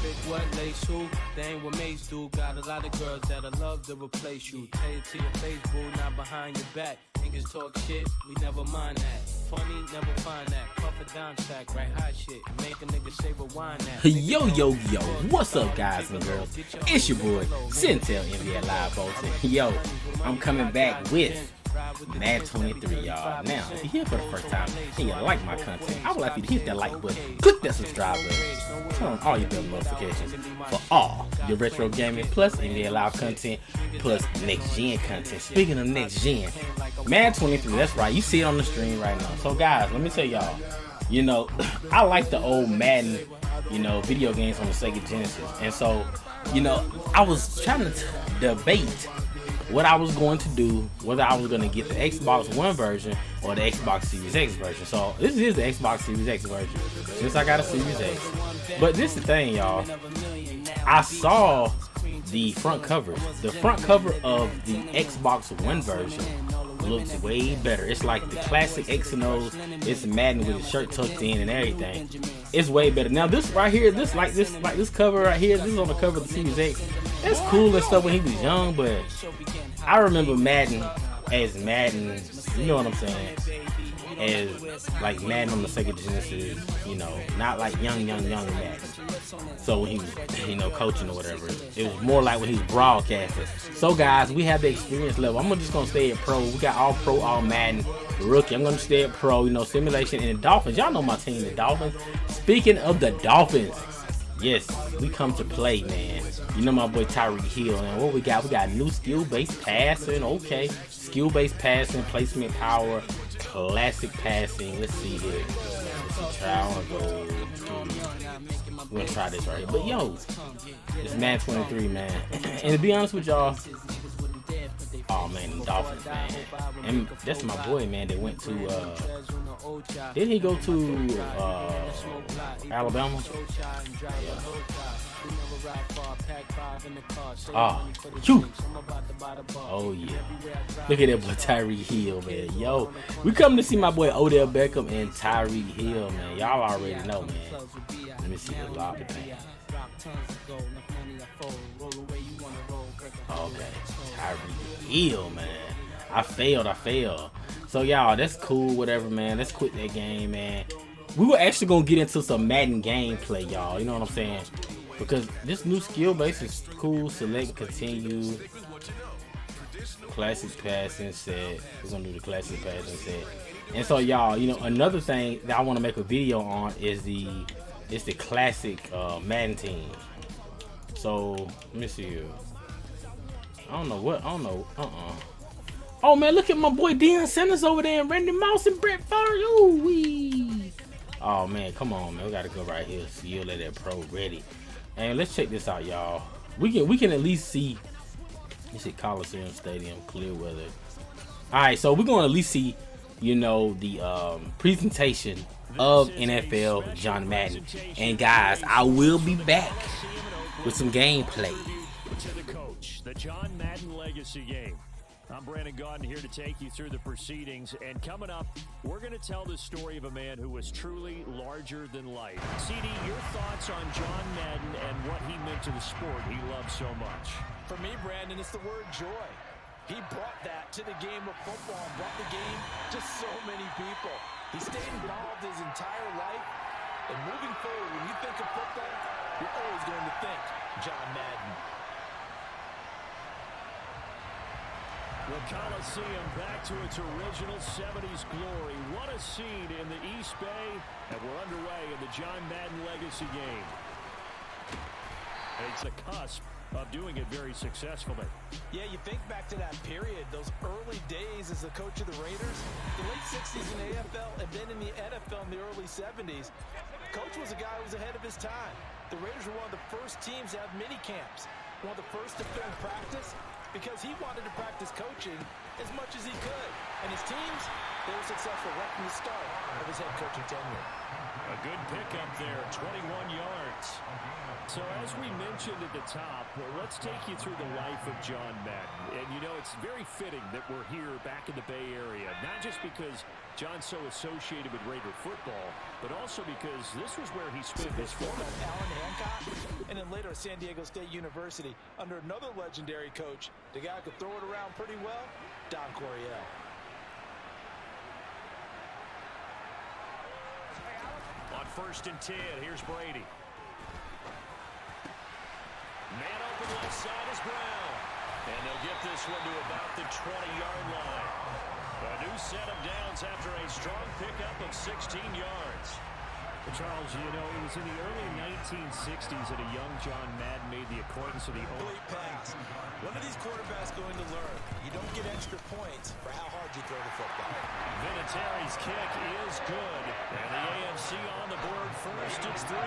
Big what lace who? They ain't what mates do. Got a lot of girls that'll love to replace you. Tell it to your face, boo, not behind your back. Niggas talk shit, we never mind that. Funny, never find that. Puff a down stack, right hot shit. Make a nigga say rewind that. Yo, what's up, guys and girls? It's your boy, Centel NBA Live Bolton. Yo, I'm coming back with Madden 23, y'all. Now, if you're here for the first time and you like my content, I would like you to hit that like button, click that subscribe button, turn on all your bell notifications for all your retro gaming plus NBA Live content plus next gen content. Speaking of next gen, Madden 23, that's right, you see it on the screen right now. So guys, let me tell y'all, you know, I like the old Madden, you know, video games on the Sega Genesis. And so, you know, I was trying to debate what I was going to do, whether I was going to get the Xbox One version or the Xbox Series X version. So this is the Xbox Series X version, since I got a Series X. But this is the thing, y'all. I saw the front covers. The front cover of the Xbox One version looks way better. It's like the classic X and O's. It's Madden with his shirt tucked in and everything. It's way better. Now this right here, this cover right here, this is on the cover of the Series X. That's cool and stuff when he was young, but I remember Madden as Madden, you know what I'm saying, as like Madden on the Sega Genesis, you know, not like young Madden. So when he was, you know, coaching or whatever, it was more like when he was broadcasting. So guys, we have the experience level. I'm just gonna stay at pro. We got all pro, all Madden, rookie. I'm gonna stay at pro, you know, simulation. And the Dolphins, y'all know my team, the Dolphins. Speaking of the Dolphins, yes, we come to play, man. You know my boy Tyreek Hill. And what we got? We got new skill-based passing. Okay, skill-based passing, placement power, classic passing. Let's see here. Let's see, try and go. We're gonna try this right here. But yo, it's Madden 23, man. And to be honest with y'all, oh man, the Dolphins, man. And that's my boy, man, that went to didn't he go to Alabama? Yeah. Oh yeah. Look at that boy Tyreek Hill, man. Yo, we come to see my boy Odell Beckham and Tyreek Hill, man. Y'all already know, man. Let me see the lobby, man. Okay, Tyreek Hill, man. I failed. So y'all, that's cool, whatever, man. Let's quit that game, man. We were actually gonna get into some Madden gameplay, y'all. You know what I'm saying? Because this new skill base is cool. Select, continue. Classic passing set. We're gonna do the classic passing set. And so y'all, you know, another thing that I want to make a video on is the classic Madden team. So let me see here. I don't know. Oh man, look at my boy Deion Sanders over there and Randy Moss and Brett Favre. Ooh wee. Oh man, come on, man. We gotta go right here. Seal that pro ready. And let's check this out, y'all. We can at least see. This is Coliseum Stadium, clear weather. All right, so we're gonna at least see, you know, the presentation of NFL John Madden. And guys, I will be back with some gameplay. To the coach, the John Madden Legacy Game. I'm Brandon Gaudin here to take you through the proceedings, and coming up, we're going to tell the story of a man who was truly larger than life. CD, your thoughts on John Madden and what he meant to the sport he loved so much? For me, Brandon, it's the word joy. He brought that to the game of football, brought the game to so many people. He stayed involved his entire life, and moving forward, when you think of football, you're always going to think John Madden. The Coliseum back to its original 70s glory. What a scene in the East Bay, and we're underway in the John Madden Legacy Game. And it's the cusp of doing it very successfully. Yeah, you think back to that period, those early days as the coach of the Raiders, the late 60s in AFL, and then in the NFL in the early 70s. Coach was a guy who was ahead of his time. The Raiders were one of the first teams to have mini camps, one of the first to film practice, because he wanted to practice coaching as much as he could. And his teams, they were successful right from the start of his head coaching tenure. A good pickup there, 21 yards. So as we mentioned at the top, let's take you through the life of John Madden. And, you know, it's very fitting that we're here back in the Bay Area, not just because John's so associated with Raider football, but also because this was where he spent his former Alan Hancock, and then later at San Diego State University under another legendary coach, the guy who could throw it around pretty well, Don Coryell. On 1st and 10, here's Brady. Man open left side is Brown. And they'll get this one to about the 20-yard line. A new set of downs after a strong pickup of 16 yards. Charles, you know, it was in the early 1960s that a young John Madden made the acquaintance of the complete pass. One of these quarterbacks going to learn. You don't get extra points for how hard you throw the football. Vinatieri's kick is good. And the AFC on the board first. It's 3-0.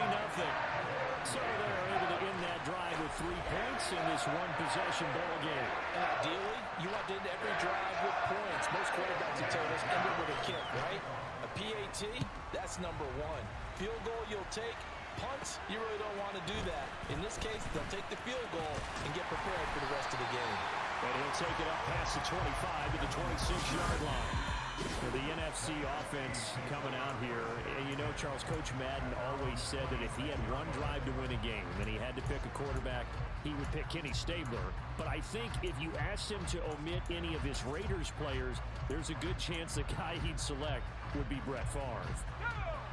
So they're able to end that drive with 3 points in this one-possession ball game. And ideally, you want to end every drive with points. Most quarterbacks have told us end it with a kick, right? A PAT, that's number 1. Field goal you'll take. Punts, you really don't want to do that. In this case, they'll take the field goal and get prepared for the rest of the game. And he'll take it up past the 25 to the 26-yard line. For the NFC offense coming out here, and you know, Charles, Coach Madden always said that if he had one drive to win a game, then he had to pick a quarterback, he would pick Kenny Stabler. But I think if you asked him to omit any of his Raiders players, there's a good chance the guy he'd select would be Brett Favre.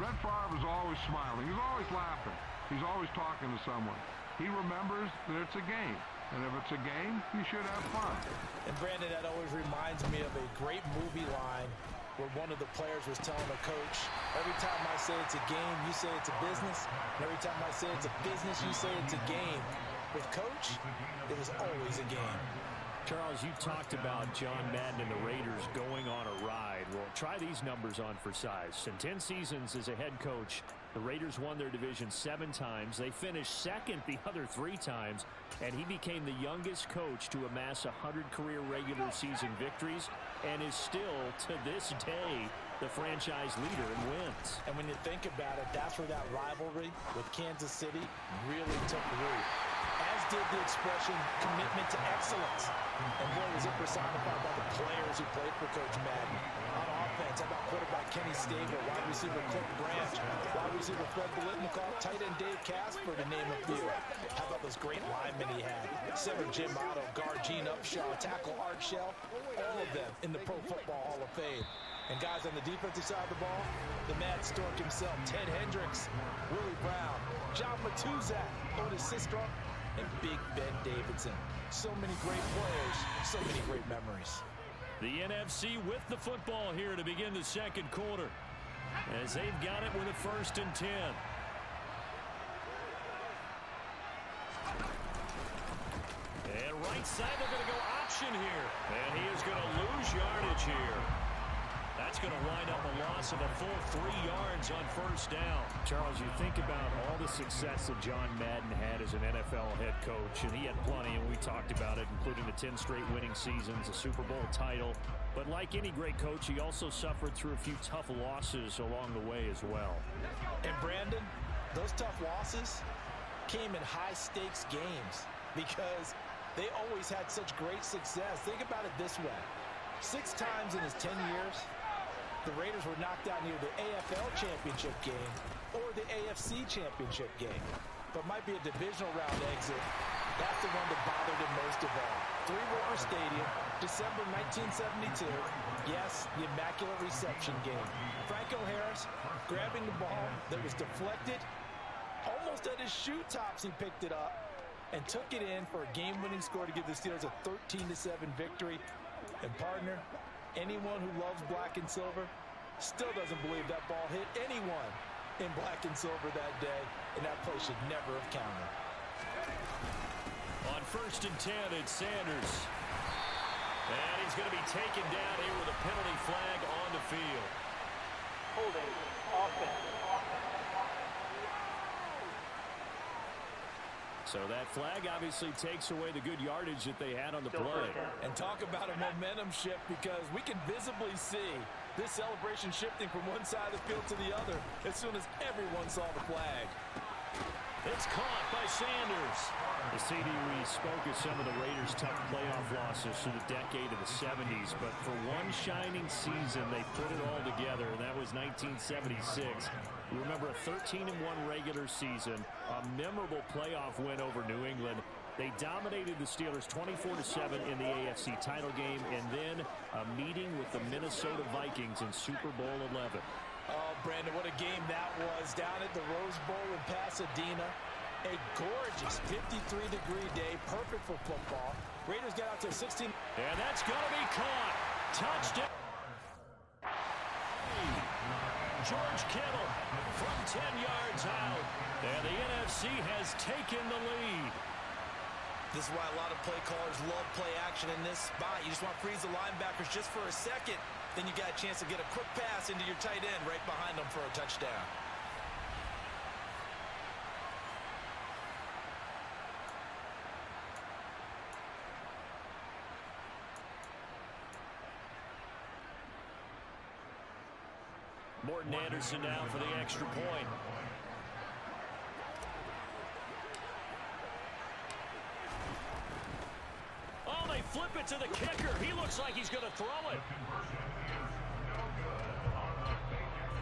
Brett Favre is always smiling. He's always laughing. He's always talking to someone. He remembers that it's a game. And if it's a game, you should have fun. And Brandon, that always reminds me of a great movie line where one of the players was telling a coach, every time I say it's a game, you say it's a business. And every time I say it's a business, you say it's a game. With Coach, it was always a game. Charles, you talked about John Madden and the Raiders going on a ride. Well, try these numbers on for size. In 10 seasons as a head coach, the Raiders won their division 7 times. They finished second the other 3 times, and he became the youngest coach to amass 100 career regular season victories and is still, to this day, the franchise leader in wins. And when you think about it, that's where that rivalry with Kansas City really took root. As did the expression commitment to excellence. And boy, was it personified by the players who played for Coach Madden. On offense, how about quarterback Kenny Stabler, wide receiver Cliff Branch, wide receiver Fred Biletnikoff, tight end Dave Casper, to name a few. How about those great linemen he had? Center Jim Otto, guard Gene Upshaw, tackle Art Shell, all of them in the Pro Football Hall of Fame. And guys on the defensive side of the ball, the Mad Stork himself, Ted Hendricks, Willie Brown, John Matuzak, Otis Sistrunk, and Big Ben Davidson. So many great players, so many great memories. The NFC with the football here to begin the second quarter, as they've got it with a 1st and 10. And right side, they're going to go option here. And he is going to lose yardage here. That's going to wind up a loss of a full 3 yards on 1st down. Charles, you think about all the success that John Madden had as an NFL head coach, and he had plenty, and we talked about it, including the 10 straight winning seasons, a Super Bowl title. But like any great coach, he also suffered through a few tough losses along the way as well. And Brandon, those tough losses came in high-stakes games because they always had such great success. Think about it this way. 6 times in his 10 years, the Raiders were knocked out near the AFL championship game or the AFC championship game. But might be a divisional round exit. That's the one that bothered him most of all. 3 River Stadium, December 1972. Yes, the Immaculate Reception game. Franco Harris grabbing the ball that was deflected. Almost at his shoe tops, he picked it up and took it in for a game-winning score to give the Steelers a 13-7 victory. And partner, anyone who loves black and silver still doesn't believe that ball hit anyone in black and silver that day, and that play should never have counted. On 1st and 10, it's Sanders. And he's going to be taken down here with a penalty flag on the field. Holding offense. So that flag obviously takes away the good yardage that they had on the play. And talk about a momentum shift, because we can visibly see This celebration shifting from one side of the field to the other as soon as everyone saw the flag. It's caught by Sanders. The CD, we spoke of some of the Raiders' tough playoff losses through the decade of the 70s, but for one shining season, they put it all together, and that was 1976. You remember a 13-1 regular season, a memorable playoff win over New England. They dominated the Steelers 24-7 in the AFC title game, and then a meeting with the Minnesota Vikings in Super Bowl 11. Oh, Brandon, what a game that was down at the Rose Bowl in Pasadena. A gorgeous 53-degree day, perfect for football. Raiders got out to 16. And that's going to be caught. Touchdown. George Kittle from 10 yards out. And the NFC has taken the lead. This is why a lot of play callers love play action in this spot. You just want to freeze the linebackers just for a second. Then you got a chance to get a quick pass into your tight end right behind them for a touchdown. Morton Anderson now for the extra point. Oh, they flip it to the kicker. He looks like he's going to throw it.